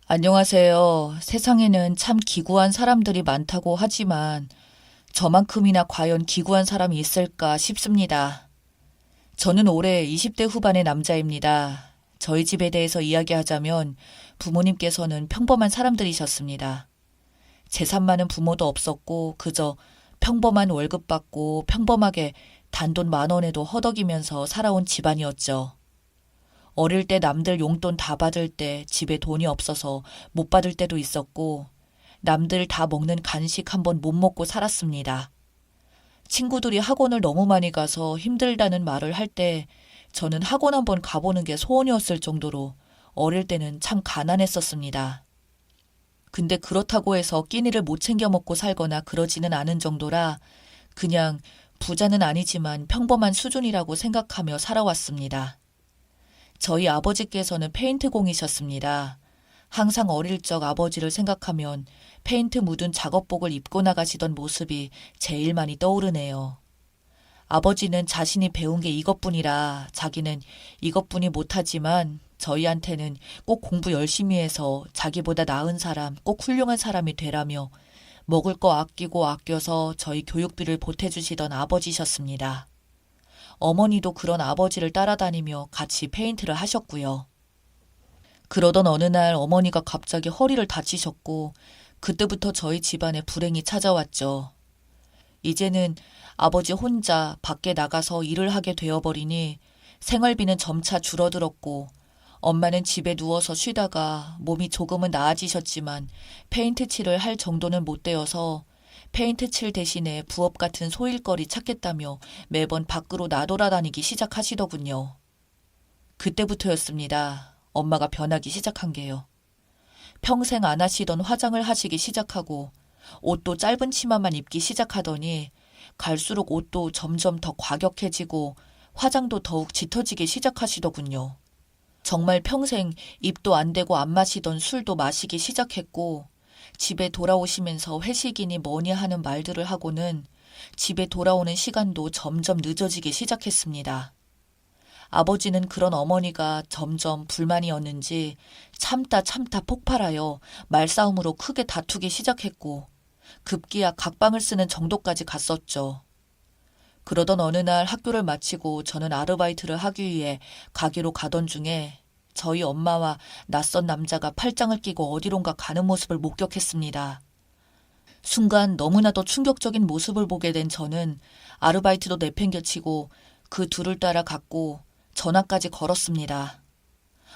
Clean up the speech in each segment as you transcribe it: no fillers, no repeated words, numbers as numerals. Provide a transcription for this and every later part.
안녕하세요. 세상에는 참 기구한 사람들이 많다고 하지만 저만큼이나 과연 기구한 사람이 있을까 싶습니다. 저는 올해 20대 후반의 남자입니다. 저희 집에 대해서 이야기하자면 부모님께서는 평범한 사람들이셨습니다. 재산 많은 부모도 없었고 그저 평범한 월급 받고 평범하게 단돈 10,000원에도 허덕이면서 살아온 집안이었죠. 어릴 때 남들 용돈 다 받을 때 집에 돈이 없어서 못 받을 때도 있었고, 남들 다 먹는 간식 한번 못 먹고 살았습니다. 친구들이 학원을 너무 많이 가서 힘들다는 말을 할 때 저는 학원 한번 가보는 게 소원이었을 정도로 어릴 때는 참 가난했었습니다. 근데 그렇다고 해서 끼니를 못 챙겨 먹고 살거나 그러지는 않은 정도라 그냥 부자는 아니지만 평범한 수준이라고 생각하며 살아왔습니다. 저희 아버지께서는 페인트공이셨습니다. 항상 어릴 적 아버지를 생각하면 페인트 묻은 작업복을 입고 나가시던 모습이 제일 많이 떠오르네요. 아버지는 자신이 배운 게 이것뿐이라 자기는 이것뿐이 못하지만 저희한테는 꼭 공부 열심히 해서 자기보다 나은 사람, 꼭 훌륭한 사람이 되라며 먹을 거 아끼고 아껴서 저희 교육비를 보태주시던 아버지셨습니다. 어머니도 그런 아버지를 따라다니며 같이 페인트를 하셨고요. 그러던 어느 날 어머니가 갑자기 허리를 다치셨고 그때부터 저희 집안에 불행이 찾아왔죠. 이제는 아버지 혼자 밖에 나가서 일을 하게 되어버리니 생활비는 점차 줄어들었고 엄마는 집에 누워서 쉬다가 몸이 조금은 나아지셨지만 페인트 칠을 할 정도는 못 되어서 페인트 칠 대신에 부업 같은 소일거리 찾겠다며 매번 밖으로 나돌아다니기 시작하시더군요. 그때부터였습니다. 엄마가 변하기 시작한 게요. 평생 안 하시던 화장을 하시기 시작하고 옷도 짧은 치마만 입기 시작하더니 갈수록 옷도 점점 더 과격해지고 화장도 더욱 짙어지기 시작하시더군요. 정말 평생 입도 안 대고 안 마시던 술도 마시기 시작했고 집에 돌아오시면서 회식이니 뭐니 하는 말들을 하고는 집에 돌아오는 시간도 점점 늦어지기 시작했습니다. 아버지는 그런 어머니가 점점 불만이었는지 참다 참다 폭발하여 말싸움으로 크게 다투기 시작했고 급기야 각방을 쓰는 정도까지 갔었죠. 그러던 어느 날 학교를 마치고 저는 아르바이트를 하기 위해 가게로 가던 중에 저희 엄마와 낯선 남자가 팔짱을 끼고 어디론가 가는 모습을 목격했습니다. 순간 너무나도 충격적인 모습을 보게 된 저는 아르바이트도 내팽겨치고 그 둘을 따라 갔고 전화까지 걸었습니다.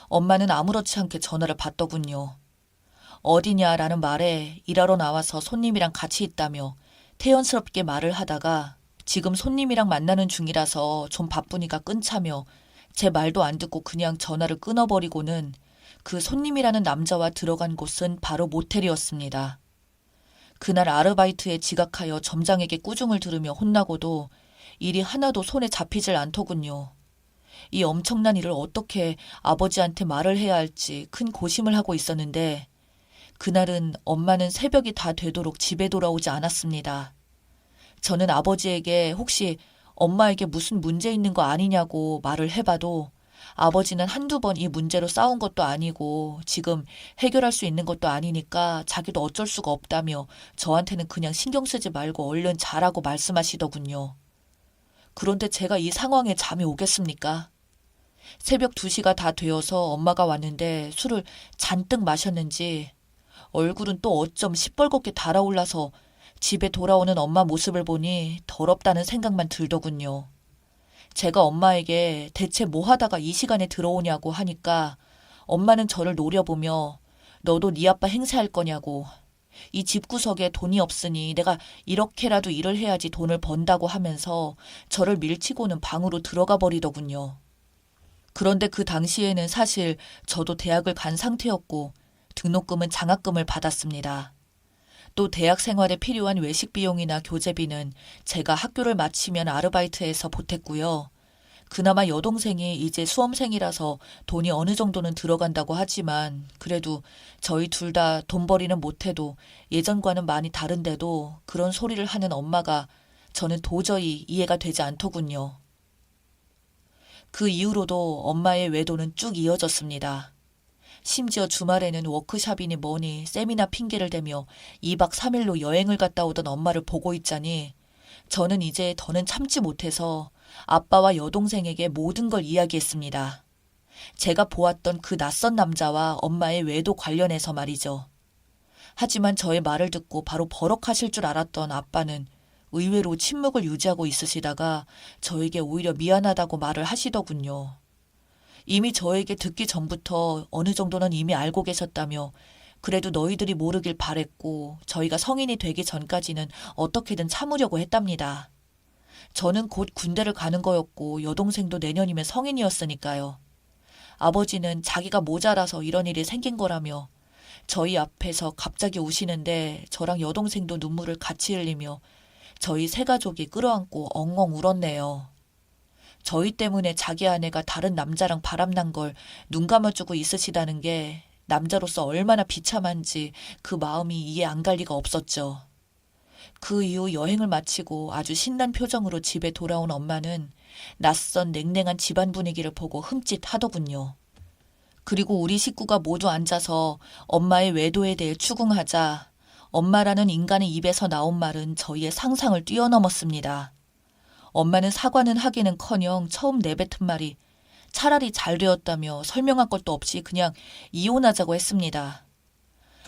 엄마는 아무렇지 않게 전화를 받더군요. 어디냐라는 말에 일하러 나와서 손님이랑 같이 있다며 태연스럽게 말을 하다가 지금 손님이랑 만나는 중이라서 좀 바쁘니까 끊자며 제 말도 안 듣고 그냥 전화를 끊어버리고는 그 손님이라는 남자와 들어간 곳은 바로 모텔이었습니다. 그날 아르바이트에 지각하여 점장에게 꾸중을 들으며 혼나고도 일이 하나도 손에 잡히질 않더군요. 이 엄청난 일을 어떻게 아버지한테 말을 해야 할지 큰 고심을 하고 있었는데 그날은 엄마는 새벽이 다 되도록 집에 돌아오지 않았습니다. 저는 아버지에게 혹시 엄마에게 무슨 문제 있는 거 아니냐고 말을 해봐도 아버지는 한두 번 이 문제로 싸운 것도 아니고 지금 해결할 수 있는 것도 아니니까 자기도 어쩔 수가 없다며 저한테는 그냥 신경 쓰지 말고 얼른 자라고 말씀하시더군요. 그런데 제가 이 상황에 잠이 오겠습니까? 새벽 2시가 다 되어서 엄마가 왔는데 술을 잔뜩 마셨는지 얼굴은 또 어쩜 시뻘겋게 달아올라서 집에 돌아오는 엄마 모습을 보니 더럽다는 생각만 들더군요. 제가 엄마에게 대체 뭐 하다가 이 시간에 들어오냐고 하니까 엄마는 저를 노려보며 너도 네 아빠 행세할 거냐고 이 집구석에 돈이 없으니 내가 이렇게라도 일을 해야지 돈을 번다고 하면서 저를 밀치고는 방으로 들어가 버리더군요. 그런데 그 당시에는 사실 저도 대학을 간 상태였고 등록금은 장학금을 받았습니다. 또 대학 생활에 필요한 외식 비용이나 교재비는 제가 학교를 마치면 아르바이트해서 보탰고요. 그나마 여동생이 이제 수험생이라서 돈이 어느 정도는 들어간다고 하지만 그래도 저희 둘 다 돈벌이는 못해도 예전과는 많이 다른데도 그런 소리를 하는 엄마가 저는 도저히 이해가 되지 않더군요. 그 이후로도 엄마의 외도는 쭉 이어졌습니다. 심지어 주말에는 워크샵이니 뭐니 세미나 핑계를 대며 2박 3일로 여행을 갔다 오던 엄마를 보고 있자니 저는 이제 더는 참지 못해서 아빠와 여동생에게 모든 걸 이야기했습니다. 제가 보았던 그 낯선 남자와 엄마의 외도 관련해서 말이죠. 하지만 저의 말을 듣고 바로 버럭하실 줄 알았던 아빠는 의외로 침묵을 유지하고 있으시다가 저에게 오히려 미안하다고 말을 하시더군요. 이미 저에게 듣기 전부터 어느 정도는 이미 알고 계셨다며 그래도 너희들이 모르길 바랬고 저희가 성인이 되기 전까지는 어떻게든 참으려고 했답니다. 저는 곧 군대를 가는 거였고 여동생도 내년이면 성인이었으니까요. 아버지는 자기가 모자라서 이런 일이 생긴 거라며 저희 앞에서 갑자기 우시는데 저랑 여동생도 눈물을 같이 흘리며 저희 세 가족이 끌어안고 엉엉 울었네요. 저희 때문에 자기 아내가 다른 남자랑 바람난 걸 눈 감아주고 있으시다는 게 남자로서 얼마나 비참한지 그 마음이 이해 안 갈 리가 없었죠. 그 이후 여행을 마치고 아주 신난 표정으로 집에 돌아온 엄마는 낯선 냉랭한 집안 분위기를 보고 흠칫하더군요. 그리고 우리 식구가 모두 앉아서 엄마의 외도에 대해 추궁하자 엄마라는 인간의 입에서 나온 말은 저희의 상상을 뛰어넘었습니다. 엄마는 사과는 하기는커녕 처음 내뱉은 말이 차라리 잘 되었다며 설명할 것도 없이 그냥 이혼하자고 했습니다.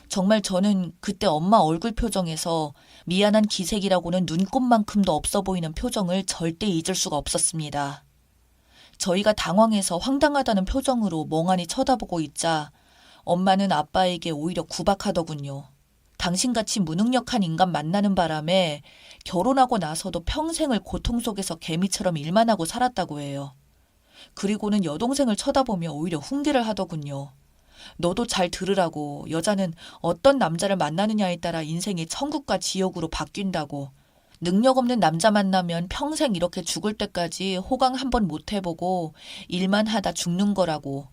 정말 저는 그때 엄마 얼굴 표정에서 미안한 기색이라고는 눈곱만큼도 없어 보이는 표정을 절대 잊을 수가 없었습니다. 저희가 당황해서 황당하다는 표정으로 멍하니 쳐다보고 있자 엄마는 아빠에게 오히려 구박하더군요. 당신같이 무능력한 인간 만나는 바람에 결혼하고 나서도 평생을 고통 속에서 개미처럼 일만 하고 살았다고 해요. 그리고는 여동생을 쳐다보며 오히려 훈계를 하더군요. 너도 잘 들으라고. 여자는 어떤 남자를 만나느냐에 따라 인생이 천국과 지옥으로 바뀐다고. 능력 없는 남자 만나면 평생 이렇게 죽을 때까지 호강 한번 못 해보고 일만 하다 죽는 거라고.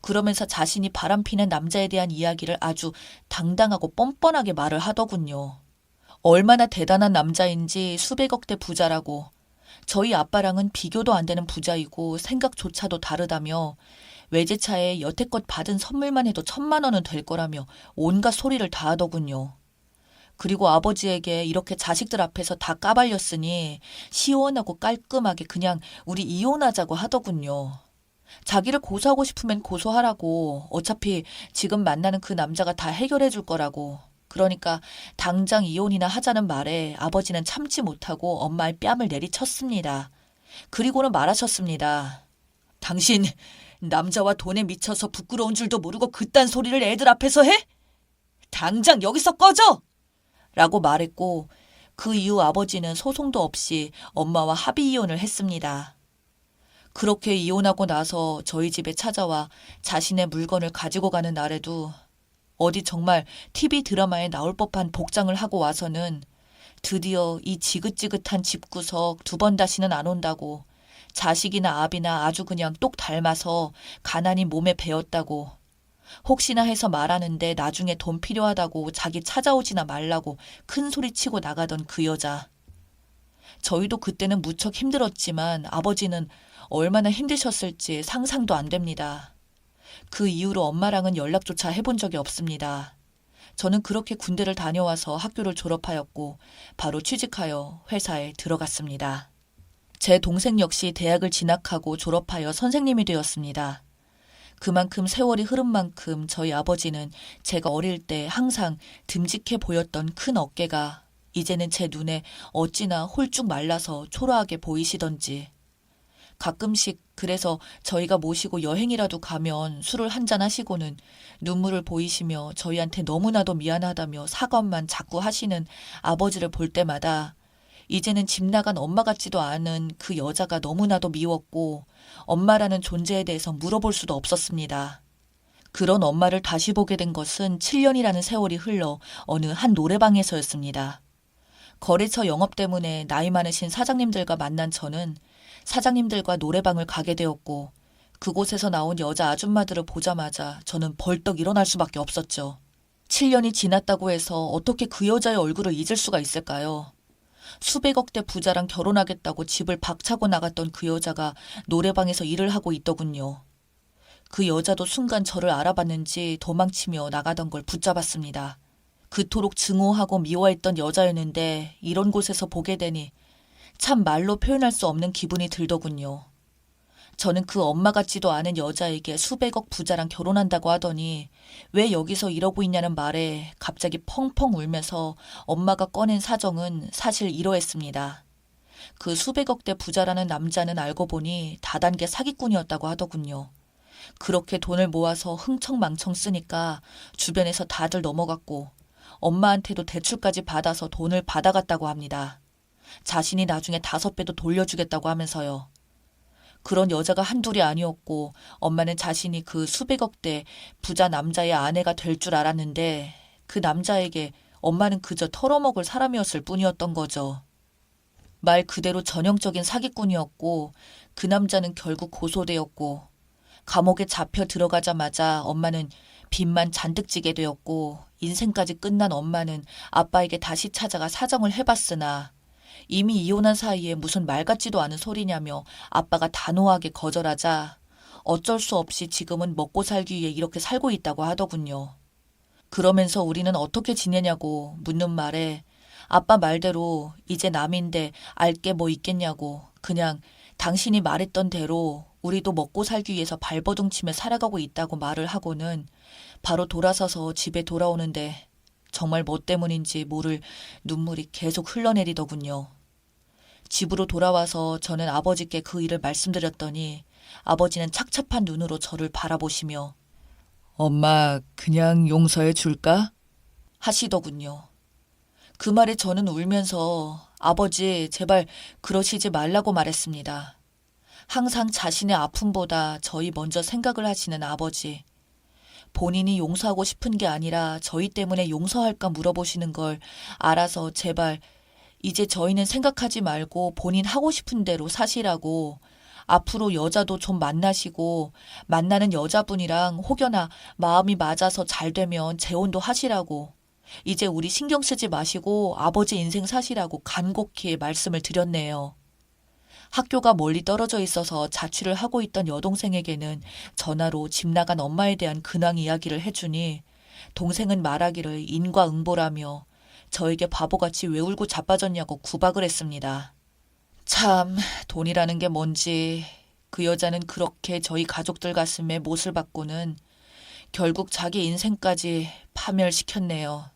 그러면서 자신이 바람피는 남자에 대한 이야기를 아주 당당하고 뻔뻔하게 말을 하더군요. 얼마나 대단한 남자인지 수백억대 부자라고. 저희 아빠랑은 비교도 안 되는 부자이고 생각조차도 다르다며 외제차에 여태껏 받은 선물만 해도 1,000만 원은 될 거라며 온갖 소리를 다 하더군요. 그리고 아버지에게 이렇게 자식들 앞에서 다 까발렸으니 시원하고 깔끔하게 그냥 우리 이혼하자고 하더군요. 자기를 고소하고 싶으면 고소하라고. 어차피 지금 만나는 그 남자가 다 해결해 줄 거라고. 그러니까 당장 이혼이나 하자는 말에 아버지는 참지 못하고 엄마의 뺨을 내리쳤습니다. 그리고는 말하셨습니다. 당신 남자와 돈에 미쳐서 부끄러운 줄도 모르고 그딴 소리를 애들 앞에서 해? 당장 여기서 꺼져! 라고 말했고 그 이후 아버지는 소송도 없이 엄마와 합의 이혼을 했습니다. 그렇게 이혼하고 나서 저희 집에 찾아와 자신의 물건을 가지고 가는 날에도 어디 정말 TV 드라마에 나올 법한 복장을 하고 와서는 드디어 이 지긋지긋한 집구석 2번 다시는 안 온다고, 자식이나 아비나 아주 그냥 똑 닮아서 가난이 몸에 배었다고, 혹시나 해서 말하는데 나중에 돈 필요하다고 자기 찾아오지나 말라고 큰 소리치고 나가던 그 여자. 저희도 그때는 무척 힘들었지만 아버지는 얼마나 힘드셨을지 상상도 안 됩니다. 그 이후로 엄마랑은 연락조차 해본 적이 없습니다. 저는 그렇게 군대를 다녀와서 학교를 졸업하였고 바로 취직하여 회사에 들어갔습니다. 제 동생 역시 대학을 진학하고 졸업하여 선생님이 되었습니다. 그만큼 세월이 흐른 만큼 저희 아버지는 제가 어릴 때 항상 듬직해 보였던 큰 어깨가 이제는 제 눈에 어찌나 홀쭉 말라서 초라하게 보이시던지. 가끔씩 그래서 저희가 모시고 여행이라도 가면 술을 한잔 하시고는 눈물을 보이시며 저희한테 너무나도 미안하다며 사과만 자꾸 하시는 아버지를 볼 때마다 이제는 집 나간 엄마 같지도 않은 그 여자가 너무나도 미웠고 엄마라는 존재에 대해서 물어볼 수도 없었습니다. 그런 엄마를 다시 보게 된 것은 7년이라는 세월이 흘러 어느 한 노래방에서였습니다. 거래처 영업 때문에 나이 많으신 사장님들과 만난 저는 사장님들과 노래방을 가게 되었고 그곳에서 나온 여자 아줌마들을 보자마자 저는 벌떡 일어날 수밖에 없었죠. 7년이 지났다고 해서 어떻게 그 여자의 얼굴을 잊을 수가 있을까요? 수백억대 부자랑 결혼하겠다고 집을 박차고 나갔던 그 여자가 노래방에서 일을 하고 있더군요. 그 여자도 순간 저를 알아봤는지 도망치며 나가던 걸 붙잡았습니다. 그토록 증오하고 미워했던 여자였는데 이런 곳에서 보게 되니 참 말로 표현할 수 없는 기분이 들더군요. 저는 그 엄마 같지도 않은 여자에게 수백억 부자랑 결혼한다고 하더니 왜 여기서 이러고 있냐는 말에 갑자기 펑펑 울면서 엄마가 꺼낸 사정은 사실 이러했습니다. 그 수백억대 부자라는 남자는 알고 보니 다단계 사기꾼이었다고 하더군요. 그렇게 돈을 모아서 흥청망청 쓰니까 주변에서 다들 넘어갔고 엄마한테도 대출까지 받아서 돈을 받아갔다고 합니다. 자신이 나중에 5배도 돌려주겠다고 하면서요. 그런 여자가 한둘이 아니었고 엄마는 자신이 그 수백억대 부자 남자의 아내가 될 줄 알았는데 그 남자에게 엄마는 그저 털어먹을 사람이었을 뿐이었던 거죠. 말 그대로 전형적인 사기꾼이었고 그 남자는 결국 고소되었고 감옥에 잡혀 들어가자마자 엄마는 빚만 잔뜩 지게 되었고 인생까지 끝난 엄마는 아빠에게 다시 찾아가 사정을 해봤으나 이미 이혼한 사이에 무슨 말 같지도 않은 소리냐며 아빠가 단호하게 거절하자 어쩔 수 없이 지금은 먹고 살기 위해 이렇게 살고 있다고 하더군요. 그러면서 우리는 어떻게 지내냐고 묻는 말에 아빠 말대로 이제 남인데 알 게 뭐 있겠냐고 그냥 당신이 말했던 대로 우리도 먹고 살기 위해서 발버둥 치며 살아가고 있다고 말을 하고는 바로 돌아서서 집에 돌아오는데 정말 뭐 때문인지 모를 눈물이 계속 흘러내리더군요. 집으로 돌아와서 저는 아버지께 그 일을 말씀드렸더니 아버지는 착잡한 눈으로 저를 바라보시며 엄마 그냥 용서해 줄까? 하시더군요. 그 말에 저는 울면서 아버지 제발 그러시지 말라고 말했습니다. 항상 자신의 아픔보다 저희 먼저 생각을 하시는 아버지. 본인이 용서하고 싶은 게 아니라 저희 때문에 용서할까 물어보시는 걸 알아서 제발 이제 저희는 생각하지 말고 본인 하고 싶은 대로 사시라고 앞으로 여자도 좀 만나시고 만나는 여자분이랑 혹여나 마음이 맞아서 잘 되면 재혼도 하시라고 이제 우리 신경 쓰지 마시고 아버지 인생 사시라고 간곡히 말씀을 드렸네요. 학교가 멀리 떨어져 있어서 자취를 하고 있던 여동생에게는 전화로 집 나간 엄마에 대한 근황 이야기를 해주니 동생은 말하기를 인과응보라며 저에게 바보같이 왜 울고 자빠졌냐고 구박을 했습니다. 참 돈이라는 게 뭔지 그 여자는 그렇게 저희 가족들 가슴에 못을 박고는 결국 자기 인생까지 파멸시켰네요.